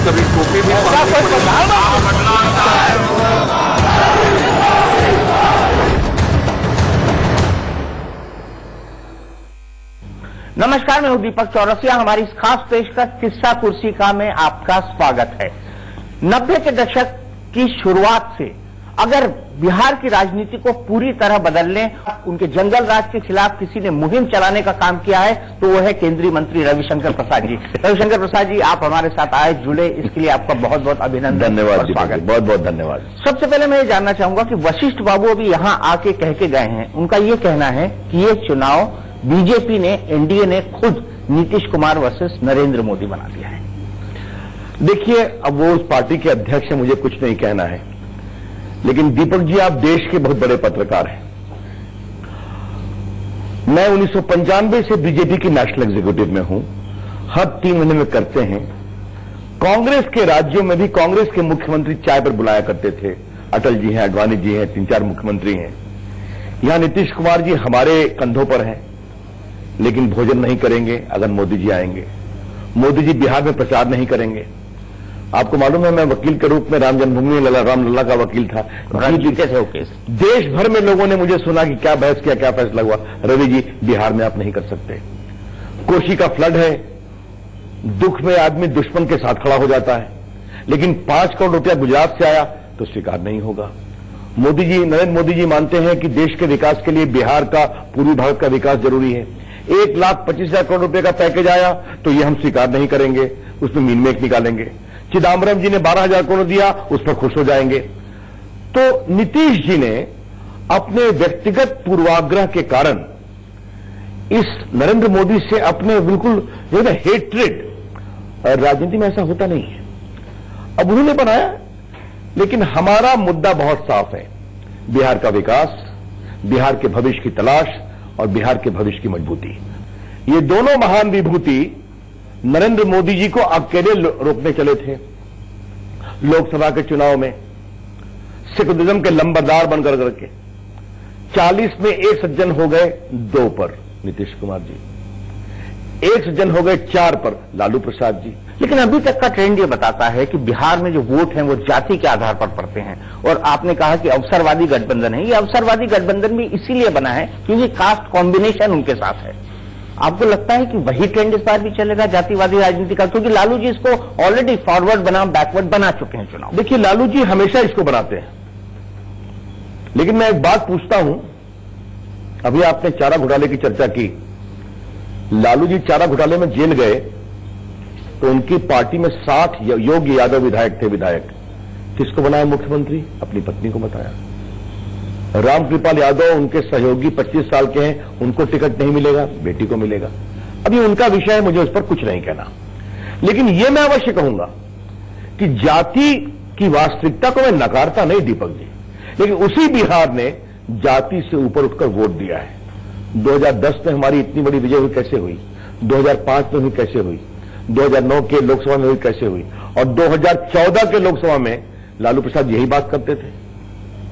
कभी टोपी भी नमस्कार, मैं हूं दीपक चौरसिया। हमारी इस खास पेशकश किस्सा कुर्सी का में आपका स्वागत है। 90 के दशक की शुरुआत से अगर बिहार की राजनीति को पूरी तरह बदलने, उनके जंगल राज के खिलाफ किसी ने मुहिम चलाने का काम किया है तो वो है केंद्रीय मंत्री रविशंकर प्रसाद जी। रविशंकर प्रसाद जी, आप हमारे साथ आए, जुड़े, इसके लिए आपका बहुत बहुत अभिनंदन। धन्यवाद, स्वागत, बहुत बहुत धन्यवाद। सबसे पहले मैं ये जानना चाहूंगा कि वशिष्ठ बाबू अभी यहां आके कह के गए हैं, उनका ये कहना है कि ये चुनाव बीजेपी ने, एनडीए ने खुद नीतीश कुमार वर्सेस नरेंद्र मोदी बना दिया है। देखिए, अब वो उस पार्टी के अध्यक्ष से मुझे कुछ नहीं कहना है, लेकिन दीपक जी, आप देश के बहुत बड़े पत्रकार हैं। मैं 1995 से बीजेपी की नेशनल एग्जीक्यूटिव में हूं, हर 3 महीने में करते हैं। कांग्रेस के राज्यों में भी कांग्रेस के मुख्यमंत्री चाय पर बुलाया करते थे। अटल जी हैं, अडवाणी जी हैं, 3-4 मुख्यमंत्री हैं। यहां नीतीश कुमार जी हमारे कंधों पर हैं, लेकिन भोजन नहीं करेंगे अगर मोदी जी आएंगे। मोदी जी बिहार में प्रचार नहीं करेंगे। आपको मालूम है, मैं वकील के रूप में राम जन्मभूमि में रामलला का वकील था। जीते थे वो केस। देश भर में लोगों ने मुझे सुना कि क्या बहस किया, क्या फैसला हुआ। रवि जी, बिहार में आप नहीं कर सकते। कोशी का फ्लड है, दुख में आदमी दुश्मन के साथ खड़ा हो जाता है, लेकिन 5 करोड़ रुपया गुजरात से आया तो स्वीकार नहीं होगा। मोदी जी, नरेंद्र मोदी जी मानते हैं कि देश के विकास के लिए बिहार का, पूर्वी भारत का विकास जरूरी है। 1,25,000 करोड़ रुपए का पैकेज आया तो ये हम स्वीकार नहीं करेंगे, उसमें मीन मेक निकालेंगे। चिदम्बरम जी ने 12,000 करोड़ दिया, उस पर खुश हो जाएंगे। तो नीतीश जी ने अपने व्यक्तिगत पूर्वाग्रह के कारण इस नरेंद्र मोदी से अपने बिल्कुल हेट्रेड, राजनीति में ऐसा होता नहीं है, अब उन्होंने बनाया। लेकिन हमारा मुद्दा बहुत साफ है, बिहार का विकास, बिहार के भविष्य की तलाश और बिहार के भविष्य की मजबूती। ये दोनों महान विभूति नरेंद्र मोदी जी को अकेले रोकने चले थे। लोकसभा के चुनाव में सेकुलरिज्म के लंबरदार बनकर करके 40 में 1 सज्जन हो गए 2 पर नीतीश कुमार जी, 1 सज्जन हो गए 4 पर लालू प्रसाद जी। लेकिन अभी तक का ट्रेंड ये बताता है कि बिहार में जो वोट हैं वो जाति के आधार पर पड़ते हैं। और आपने कहा कि अवसरवादी गठबंधन है, ये अवसरवादी गठबंधन भी इसीलिए बना है क्योंकि कास्ट कॉम्बिनेशन उनके साथ है। आपको लगता है कि वही ट्रेंड इस बार भी चलेगा, जातिवादी राजनीति का? क्योंकि लालू जी इसको ऑलरेडी फॉरवर्ड बना बैकवर्ड बना चुके हैं चुनाव। देखिए, लालू जी हमेशा इसको बनाते हैं, लेकिन मैं एक बात पूछता हूं, अभी आपने चारा घोटाले की चर्चा की। लालू जी चारा घोटाले में जेल गए तो उनकी पार्टी में 60 योगी यादव विधायक थे। विधायक किसको बनाया मुख्यमंत्री? अपनी पत्नी को बताया। रामकृपाल यादव उनके सहयोगी 25 साल के हैं, उनको टिकट नहीं मिलेगा, बेटी को मिलेगा। अब ये उनका विषय है, मुझे उस पर कुछ नहीं कहना। लेकिन ये मैं अवश्य कहूंगा कि जाति की वास्तविकता को मैं नकारता नहीं दीपक जी, लेकिन उसी बिहार ने जाति से ऊपर उठकर वोट दिया है। 2010 में हमारी इतनी बड़ी विजय हुई कैसे हुई, 2005 में हुई कैसे हुई, 2009 के लोकसभा में हुई कैसे हुई, और 2014 के लोकसभा में लालू प्रसाद यही बात करते थे,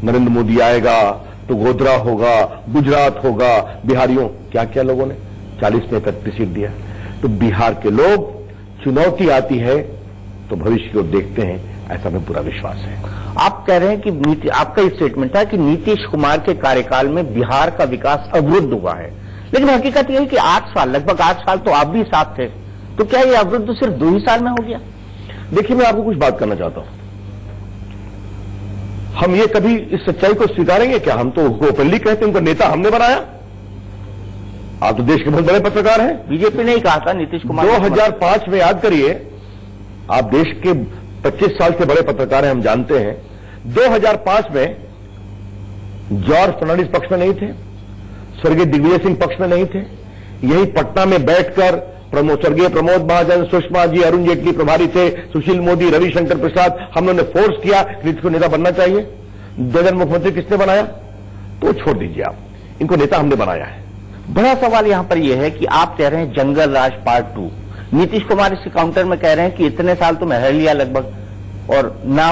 नरेंद्र मोदी आएगा तो गोधरा होगा, गुजरात होगा। बिहारियों क्या क्या लोगों ने 40 में 31 सीट दिया। तो बिहार के लोग, चुनौती आती है तो भविष्य को देखते हैं, ऐसा में पूरा विश्वास है। आप कह रहे हैं कि आपका ये स्टेटमेंट था कि नीतीश कुमार के कार्यकाल में बिहार का विकास अवरुद्ध हुआ है, लेकिन हकीकत यह है कि 8 साल, लगभग 8 साल तो आप भी साथ थे, तो क्या ये अवरुद्ध सिर्फ 2 ही साल में हो गया? देखिए, मैं आपको कुछ बात करना चाहता हूं। हम ये कभी इस सच्चाई को स्वीकारेंगे क्या? हम तो ओपनली कहते हैं उनका नेता हमने बनाया। आप तो देश के बहुत बड़े पत्रकार हैं। बीजेपी ने ही कहा था नीतीश कुमार। 2005 में याद करिए, आप देश के 25 साल से बड़े पत्रकार हैं, हम जानते हैं। 2005 में जॉर्ज फर्नांडिस पक्ष में नहीं थे, स्वर्गीय दिग्विजय सिंह पक्ष में नहीं थे। यही पटना में बैठकर स्वर्गीय प्रमोद महाजन, सुषमा जी, अरुण जेटली प्रभारी थे, सुशील मोदी, रविशंकर प्रसाद, हम लोगों ने फोर्स किया नीतीश को नेता बनना चाहिए। 2000 मुख्यमंत्री किसने बनाया? तो छोड़ दीजिए आप, इनको नेता हमने बनाया है। बड़ा सवाल यहां पर यह है कि आप कह रहे हैं जंगल राज पार्ट 2, नीतीश कुमार इस काउंटर में कह रहे हैं कि इतने साल तो मैं रह लिया लगभग, और ना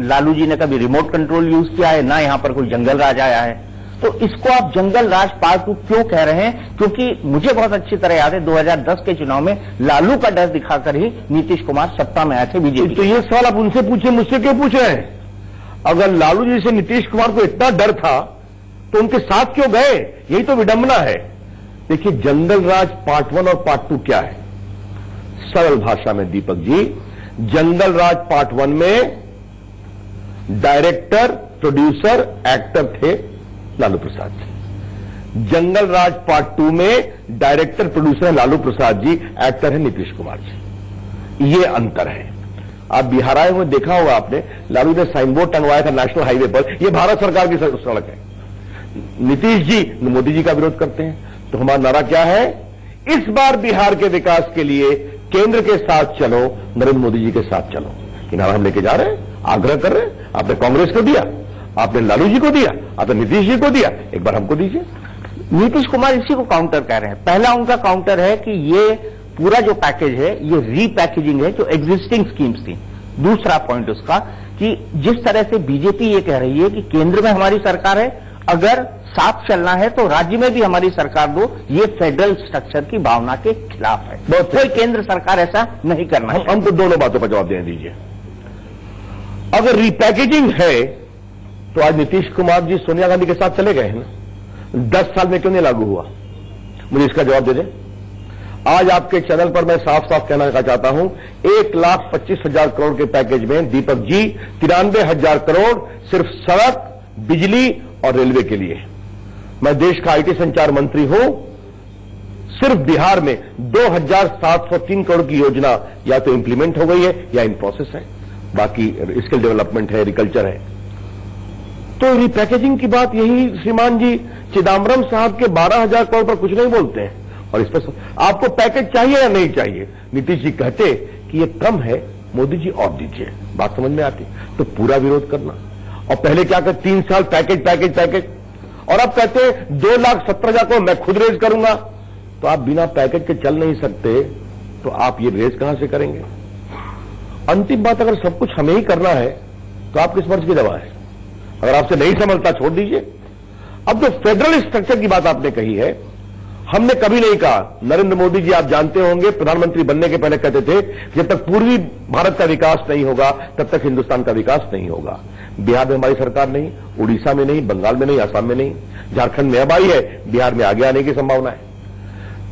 लालू जी ने कभी रिमोट कंट्रोल यूज किया है, ना यहां पर कोई जंगल राज आया है। तो इसको आप जंगल राज पार्ट 2 क्यों कह रहे हैं? क्योंकि मुझे बहुत अच्छी तरह याद है 2010 के चुनाव में लालू का डर दिखाकर ही नीतीश कुमार सत्ता में आए थे बीजेपी। तो ये सवाल आप उनसे पूछिए, मुझसे क्यों पूछ रहे हैं? अगर लालू जी से नीतीश कुमार को इतना डर था तो उनके साथ क्यों गए? यही तो विडंबना है। देखिए, जंगल राज पार्ट 1 और पार्ट 2 क्या है? सरल भाषा में दीपक जी, जंगल राज पार्ट 1 में डायरेक्टर, प्रोड्यूसर, एक्टर थे लालू प्रसाद जी। जंगल राज पार्ट 2 में डायरेक्टर, प्रोड्यूसर है लालू प्रसाद जी, एक्टर है नीतीश कुमार जी। ये अंतर है। आप बिहार आए हुए देखा होगा आपने, लालू ने साइन बोर्ड टंगवाया था नेशनल हाईवे पर, यह भारत सरकार की सड़क है। नीतीश जी मोदी जी का विरोध करते हैं। तो हमारा नारा क्या है? इस बार बिहार के विकास के लिए केंद्र के साथ चलो, नरेंद्र मोदी जी के साथ चलो। ये नारा हम लेके जा रहे हैं, आग्रह कर रहे हैं। आपने कांग्रेस को दिया, आपने लालू जी को दिया, आपने नीतीश जी को दिया, एक बार हमको दीजिए। नीतीश कुमार इसी को काउंटर कह रहे हैं। पहला उनका काउंटर है कि ये पूरा जो पैकेज है ये रीपैकेजिंग है जो एग्जिस्टिंग स्कीम्स थी। दूसरा पॉइंट उसका कि जिस तरह से बीजेपी ये कह रही है कि केंद्र में हमारी सरकार है, अगर साथ चलना है तो राज्य में भी हमारी सरकार दो, ये फेडरल स्ट्रक्चर की भावना के खिलाफ है। कोई केंद्र सरकार ऐसा नहीं करना है। हमको दोनों बातों पर जवाब देने दीजिए। अगर रीपैकेजिंग है तो आज नीतीश कुमार जी सोनिया गांधी के साथ चले गए हैं ना, 10 साल में क्यों नहीं लागू हुआ? मुझे इसका जवाब दे दें। आज आपके चैनल पर मैं साफ साफ कहना चाहता हूं, 1,25,000 करोड़ के पैकेज में दीपक जी 93,000 करोड़ सिर्फ सड़क, बिजली और रेलवे के लिए। मैं देश का आईटी संचार मंत्री हूं। सिर्फ बिहार में 2,703 करोड़ की योजना या तो इंप्लीमेंट हो गई है या इन प्रोसेस है, बाकी स्किल डेवलपमेंट है, एग्रीकल्चर है। तो रीपैकेजिंग की बात यही श्रीमान जी चिदम्बरम साहब के 12,000 करोड़ पर कुछ नहीं बोलते हैं। और इस पर आपको पैकेज चाहिए या नहीं चाहिए? नीतीश जी कहते कि ये कम है, मोदी जी और दीजिए। बात समझ में आती? तो पूरा विरोध करना। और पहले क्या कहते 3 साल पैकेज पैकेज पैकेज, और अब कहते 2,17,000 को मैं खुद रेज करूंगा। तो आप बिना पैकेज के चल नहीं सकते, तो आप ये रेज कहां से करेंगे? अंतिम बात, अगर सब कुछ हमें ही करना है तो आप किस वर्ष की दवा है? अगर आपसे नहीं समझता छोड़ दीजिए। अब जो फेडरल स्ट्रक्चर की बात आपने कही है, हमने कभी नहीं कहा। नरेंद्र मोदी जी आप जानते होंगे प्रधानमंत्री बनने के पहले कहते थे जब तक पूर्वी भारत का विकास नहीं होगा तब तक हिंदुस्तान का विकास नहीं होगा। बिहार में हमारी सरकार नहीं, उड़ीसा में नहीं, बंगाल में नहीं, असम में नहीं, झारखंड में अब आई है, बिहार में आगे आने की संभावना है।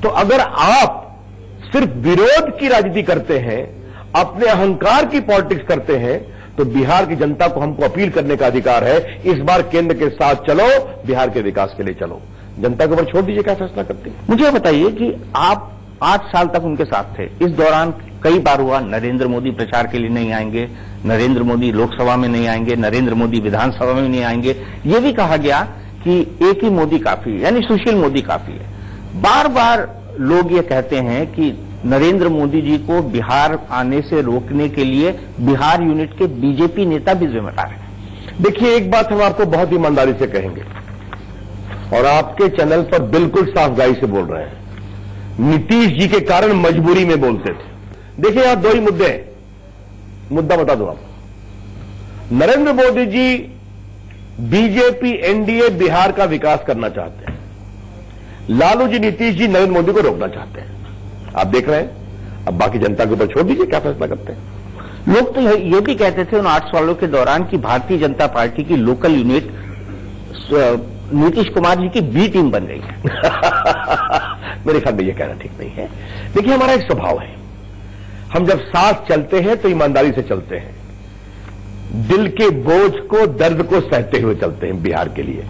तो अगर आप सिर्फ विरोध की राजनीति करते हैं, अपने अहंकार की पॉलिटिक्स करते हैं, तो बिहार की जनता को हमको अपील करने का अधिकार है, इस बार केंद्र के साथ चलो, बिहार के विकास के लिए चलो। जनता के ऊपर छोड़ दीजिए क्या फैसला करती है। मुझे बताइए कि आप 8 साल तक उनके साथ थे। इस दौरान कई बार हुआ नरेंद्र मोदी प्रचार के लिए नहीं आएंगे, नरेंद्र मोदी लोकसभा में नहीं आएंगे, नरेंद्र मोदी विधानसभा में नहीं आएंगे। यह भी कहा गया कि एक ही मोदी काफी है, यानी सुशील मोदी काफी है। बार बार लोग ये कहते हैं कि नरेंद्र मोदी जी को बिहार आने से रोकने के लिए बिहार यूनिट के बीजेपी नेता भी जिम्मेदार हैं। देखिए, एक बात हम आपको बहुत ईमानदारी से कहेंगे और आपके चैनल पर बिल्कुल साफगाई से बोल रहे हैं, नीतीश जी के कारण मजबूरी में बोलते थे। देखिए, यहां 2 ही मुद्दे हैं। मुद्दा बता दूं आपको। नरेंद्र मोदी जी बीजेपी एनडीए बिहार का विकास करना चाहते हैं। लालू जी, नीतीश जी नरेंद्र मोदी को रोकना चाहते हैं। आप देख रहे हैं। अब बाकी जनता के ऊपर छोड़ दीजिए क्या फैसला करते हैं। लोग तो ये भी कहते थे उन 8 सालों के दौरान कि भारतीय जनता पार्टी की लोकल यूनिट नीतीश कुमार जी की बी टीम बन गई है। मेरे ख्याल में यह कहना ठीक नहीं है। देखिए, हमारा एक स्वभाव है, हम जब साथ चलते हैं तो ईमानदारी से चलते हैं, दिल के बोझ को, दर्द को सहते हुए चलते हैं बिहार के लिए।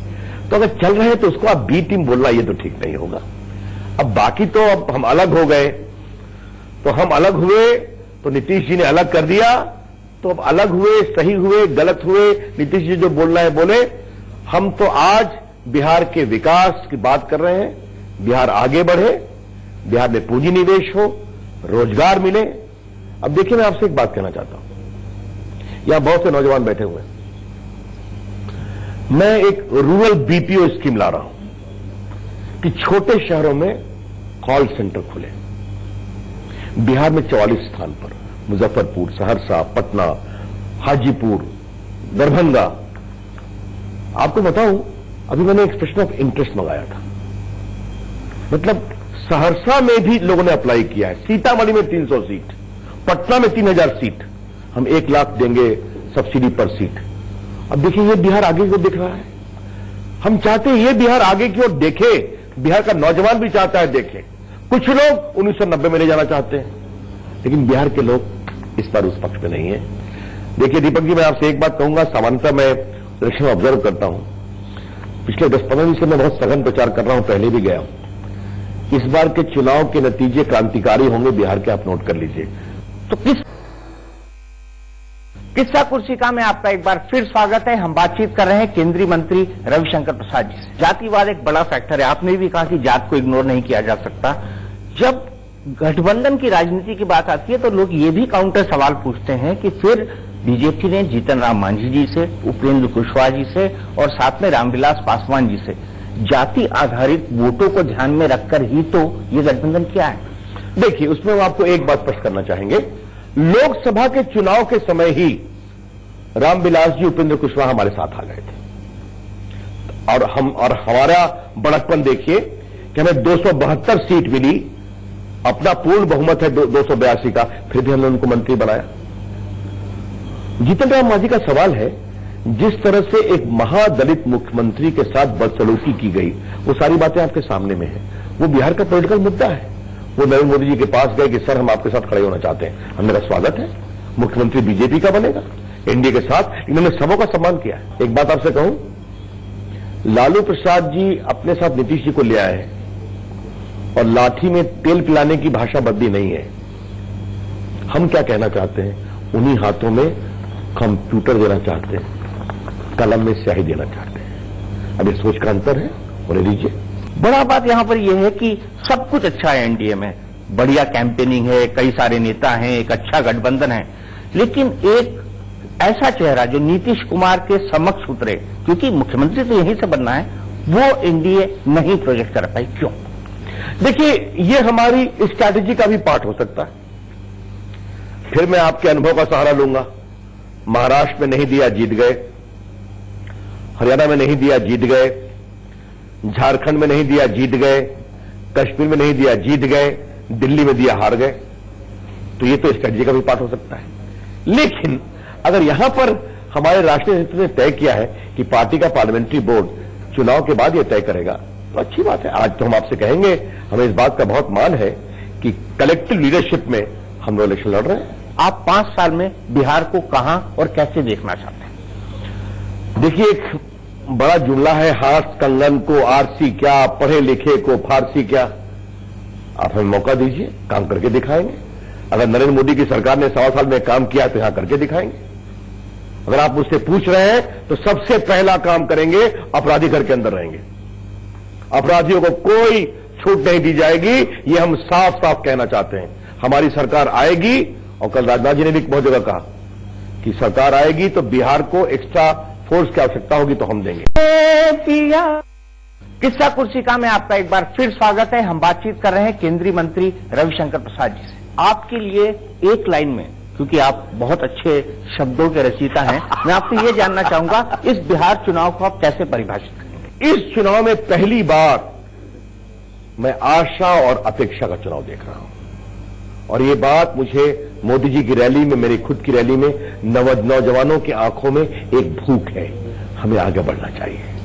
तो अगर चल रहे हैं तो उसको आप बी टीम बोलना ये तो ठीक नहीं होगा। अब बाकी तो अब हम अलग हो गए, तो हम अलग हुए तो नीतीश जी ने अलग कर दिया, तो अब अलग हुए, सही हुए, गलत हुए, नीतीश जी जो बोलना है बोले। हम तो आज बिहार के विकास की बात कर रहे हैं, बिहार आगे बढ़े, बिहार में पूंजी निवेश हो, रोजगार मिले। अब देखिए, मैं आपसे एक बात कहना चाहता हूं, यहां बहुत से नौजवान बैठे हुए हैं। मैं एक रूरल बीपीओ स्कीम ला रहा हूं कि छोटे शहरों में कॉल सेंटर खुले। बिहार में 44 स्थान पर, मुजफ्फरपुर, सहरसा, पटना, हाजीपुर, दरभंगा। आपको बताऊं, अभी मैंने एक्सप्रेशन ऑफ इंटरेस्ट मंगाया था, मतलब सहरसा में भी लोगों ने अप्लाई किया है, सीतामढ़ी में 300 सीट, पटना में 3000 सीट, हम 1 लाख देंगे सब्सिडी पर सीट। अब देखिए ये बिहार आगे की ओर दिख रहा है। हम चाहते हैं ये बिहार आगे की ओर देखे, बिहार का नौजवान भी चाहता है देखे। कुछ लोग 1990 में ले जाना चाहते हैं, लेकिन बिहार के लोग इस बार उस पक्ष में नहीं है। देखिए दीपक जी, मैं आपसे एक बात कहूंगा, सामान्यतः मैं इलेक्शन ऑब्जर्व करता हूं, पिछले 10-15 दिन से मैं बहुत सघन प्रचार कर रहा हूं, पहले भी गया हूं। इस बार के चुनाव के नतीजे क्रांतिकारी होंगे बिहार के, आप नोट कर लीजिए। तो किस्सा कुर्सिका में आपका एक बार फिर स्वागत है। हम बातचीत कर रहे हैं केंद्रीय मंत्री रविशंकर प्रसाद जी से। जातिवाद एक बड़ा फैक्टर है, आपने भी कहा कि जात को इग्नोर नहीं किया जा सकता। जब गठबंधन की राजनीति की बात आती है तो लोग ये भी काउंटर सवाल पूछते हैं कि फिर बीजेपी ने जीतन राम मांझी जी से, उपेंद्र कुशवाहा जी से और साथ में रामविलास पासवान जी से जाति आधारित वोटों को ध्यान में रखकर ही तो ये गठबंधन किया है। देखिए उसमें हम आपको एक बात स्पष्ट करना चाहेंगे, लोकसभा के चुनाव के समय ही रामविलास जी, उपेंद्र कुशवाहा हमारे साथ आ गए थे और हमारा बड़कपन देखिए कि हमें 272 सीट मिली, अपना पूर्ण बहुमत है 282 का, फिर भी हमने उनको मंत्री बनाया। जीतन राम मांझी का सवाल है, जिस तरह से एक महादलित मुख्यमंत्री के साथ बदसलूकी की गई, वो सारी बातें आपके सामने में है। वो बिहार का पॉलिटिकल मुद्दा है। वो नरेंद्र मोदी जी के पास गए कि सर हम आपके साथ खड़े होना चाहते हैं, हम मेरा स्वागत है, मुख्यमंत्री बीजेपी का बनेगा, एनडीए के साथ। इन्होंने सबों का सम्मान किया। एक बात आपसे कहूं, लालू प्रसाद जी अपने साथ नीतीश जी को ले आए और लाठी में तेल पिलाने की भाषा बदली नहीं है। हम क्या कहना चाहते हैं, उन्हीं हाथों में कंप्यूटर देना चाहते हैं, कलम में स्याही देना चाहते हैं। अब ये सोच का अंतर है, उन्हें दीजिए। बड़ा बात यहां पर यह है कि सब कुछ अच्छा है एनडीए में, बढ़िया कैंपेनिंग है, कई सारे नेता हैं, एक अच्छा गठबंधन है, लेकिन एक ऐसा चेहरा जो नीतीश कुमार के समक्ष उतरे, क्योंकि मुख्यमंत्री तो यहीं से बनना है, वो एनडीए नहीं प्रोजेक्ट कर पाई। क्यों? देखिए ये हमारी स्ट्रैटेजी का भी पार्ट हो सकता है। फिर मैं आपके अनुभव का सहारा लूंगा। महाराष्ट्र में नहीं दिया, जीत गए, हरियाणा में नहीं दिया, जीत गए, झारखंड में नहीं दिया, जीत गए, कश्मीर में नहीं दिया, जीत गए, दिल्ली में दिया, हार गए। तो ये तो स्ट्रैटेजी का भी पार्ट हो सकता है। लेकिन अगर यहां पर हमारे राष्ट्रीय नेतृत्व ने तय किया है कि पार्टी का पार्लियामेंट्री बोर्ड चुनाव के बाद यह तय करेगा, तो अच्छी बात है। आज तो हम आपसे कहेंगे, हमें इस बात का बहुत मान है कि कलेक्टिव लीडरशिप में हम लोग इलेक्शन लड़ रहे हैं। आप 5 साल में बिहार को कहां और कैसे देखना चाहते हैं? देखिए एक बड़ा जुमला है, हाथ कंगन को आरसी क्या, पढ़े लिखे को फारसी क्या। आप हमें मौका दीजिए, काम करके दिखाएंगे। अगर नरेंद्र मोदी की सरकार ने 1.25 साल में काम किया तो यहां करके दिखाएंगे। अगर आप मुझसे पूछ रहे हैं तो सबसे पहला काम करेंगे, अपराधी घर के अंदर रहेंगे, अपराधियों को कोई छूट नहीं दी जाएगी। ये हम साफ साफ कहना चाहते हैं। हमारी सरकार आएगी, और कल राजनाथ जी ने भी बहुत जगह कहा कि सरकार आएगी तो बिहार को एक्स्ट्रा फोर्स की आवश्यकता होगी तो हम देंगे। किस्सा कुर्सिका में आपका एक बार फिर स्वागत है। हम बातचीत कर रहे हैं केंद्रीय मंत्री रविशंकर प्रसाद जी से। आपके लिए एक लाइन में, क्योंकि आप बहुत अच्छे शब्दों के रचयिता हैं, मैं आपसे ये जानना चाहूंगा, इस बिहार चुनाव को आप कैसे परिभाषित करेंगे? इस चुनाव में पहली बार मैं आशा और अपेक्षा का चुनाव देख रहा हूं, और ये बात मुझे मोदी जी की रैली में, मेरी खुद की रैली में, नौजवानों की आंखों में एक भूख है, हमें आगे बढ़ना चाहिए।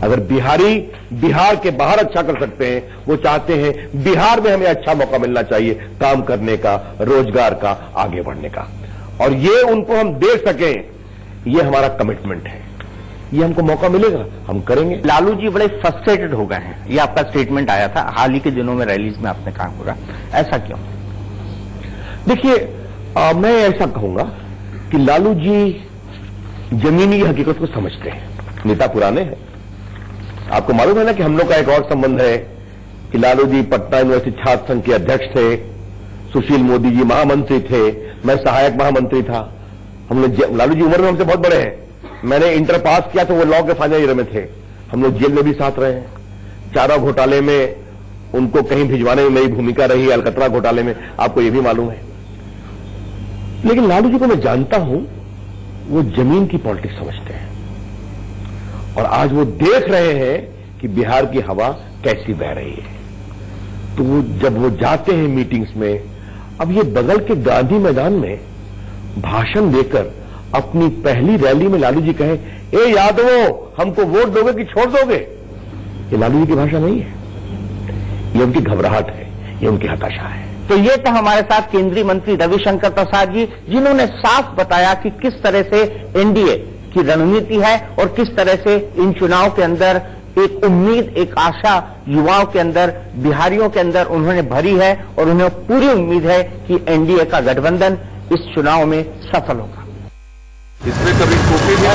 अगर बिहारी बिहार के बाहर अच्छा कर सकते हैं, वो चाहते हैं बिहार में हमें अच्छा मौका मिलना चाहिए काम करने का, रोजगार का, आगे बढ़ने का, और ये उनको हम दे सकें, ये हमारा कमिटमेंट है। ये हमको मौका मिलेगा, हम करेंगे। लालू जी बड़े फ्रस्ट्रेटेड हो गए हैं, ये आपका स्टेटमेंट आया था हाल ही के दिनों में, रैलीज में आपने कहा होगा, ऐसा क्यों? देखिए मैं ऐसा कहूंगा कि लालू जी जमीनी हकीकत को समझते हैं, नेता पुराने हैं। आपको मालूम है ना कि हम लोग का एक और संबंध है कि लालू जी पटना यूनिवर्सिटी छात्र संघ के अध्यक्ष थे, सुशील मोदी जी महामंत्री थे, मैं सहायक महामंत्री था। हम लोग, लालू जी उम्र में हमसे बहुत बड़े हैं, मैंने इंटर पास किया तो वो लॉ के फाइनल ईयर में थे। हम लोग जेल में भी साथ रहे हैं। चारा घोटाले में उनको कहीं भिजवाने में मेरी भूमिका रही, अलकतरा घोटाले में, आपको ये भी मालूम है। लेकिन लालू जी को मैं जानता हूं, वो जमीन की पॉलिटिक्स समझते हैं, और आज वो देख रहे हैं कि बिहार की हवा कैसी बह रही है। तो जब वो जाते हैं मीटिंग्स में, अब ये बगल के गांधी मैदान में भाषण देकर अपनी पहली रैली में लालू जी कहें, ए यादवो हमको वोट दोगे कि छोड़ दोगे, ये लालू जी की भाषा नहीं है, ये उनकी घबराहट है, ये उनकी हताशा है। तो ये था हमारे साथ केंद्रीय मंत्री रविशंकर प्रसाद जी, जिन्होंने साफ बताया कि किस तरह से एनडीए की रणनीति है और किस तरह से इन चुनाव के अंदर एक उम्मीद, एक आशा युवाओं के अंदर, बिहारियों के अंदर उन्होंने भरी है और उन्हें पूरी उम्मीद है कि एनडीए का गठबंधन इस चुनाव में सफल होगा। इसमें कभी टोपी भी